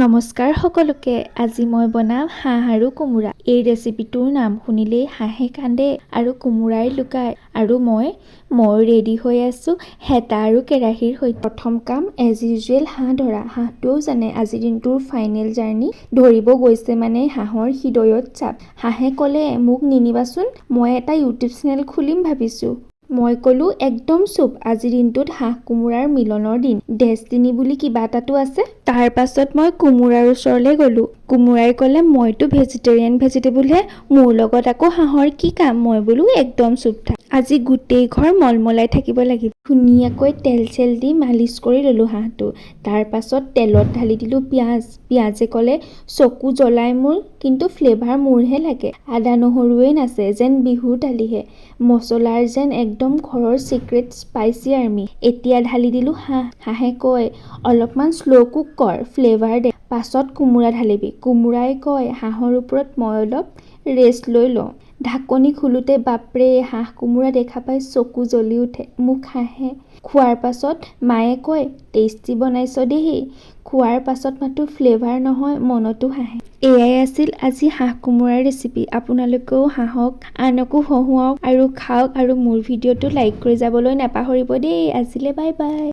নমস্কাৰ সকলোকে। আজি মই বনাম হাঁহ আৰু কোমোৰা। এই ৰেচিপিটোৰ নাম শুনিলেই হাঁহে কান্দে আৰু কোমোৰাই লুকায়। আৰু মই ৰেডি হৈ আছোঁ হেতা আৰু কেৰাহীৰ সৈতে। প্ৰথম কাম এজ ইউজুৱেল হাঁহ ধৰা। হাঁহটোও জানে আজিৰ দিনটোৰ ফাইনেল জাৰ্ণি। ধৰিব গৈছে মানে হাঁহৰ হৃদয়ত চাপ। হাঁহে ক'লে মোক নিনিবাচোন, মই এটা ইউটিউব চেনেল খুলিম ভাবিছোঁ। মই ক'লো একদম চুপ, আজিৰ দিনটোত হাঁহ কোমোৰাৰ মিলনৰ দিন। ডেষ্টিনি বুলি কিবা এটাতো আছে। তাৰ পাছত মই কোমোৰাৰ ওচৰলৈ গ'লো। কোমোৰাই ক'লে মইতো ভেজিটেবুলহে, মোৰ লগত আকৌ হাঁহৰ কি কাম? মই বোলো একদম চুপ থাক, আজি গোটেই ঘৰ মলমলাই থাকিব লাগিব। ধুনীয়াকৈ তেল চেল দি মালিচ কৰি ল'লোঁ হাঁহটো। তাৰ পাছত তেলত ঢালি দিলোঁ পিঁয়াজ। পিঁয়াজে ক'লে চকু জ্বলাই মোৰ, কিন্তু ফ্লেভাৰ মোৰহে লাগে। আদা নহৰুৱেই নাছে, যেন বিহুৰ দালিহে। মছলাৰ যেন একদম ঘৰৰ চিক্ৰেট স্পাইচি আৰ্মি। এতিয়া ঢালি দিলোঁ হাঁহ। হাঁহে কয় অলপমান শ্ল' কুক কৰ, ফ্লেভাৰ দে। পাছত কোমোৰা ঢালিবি। কোমোৰাই কয় হাঁহৰ ওপৰত মই অলপ ৰেষ্ট লৈ লওঁ। ঢাকনি খোলোতে বাপৰে, হাঁহ কোমোৰা দেখা পাই চকু জ্বলি উঠে। মুখ হাঁহে। খোৱাৰ পাছত মায়ে কয় টেষ্টি বনাইছ দেই। খোৱাৰ পাছত মাথো ফ্লেভাৰ নহয়, মনতো হাঁহে। এয়াই আছিল আজি হাঁহ কোমোৰাৰ ৰেচিপি। আপোনালোকেও হাঁহক, আনকো হহুৱাওক আৰু খাওক। আৰু মোৰ ভিডিঅ'টো লাইক কৰি যাবলৈ নাপাহৰিব দেই। আজিলে বাই বাই।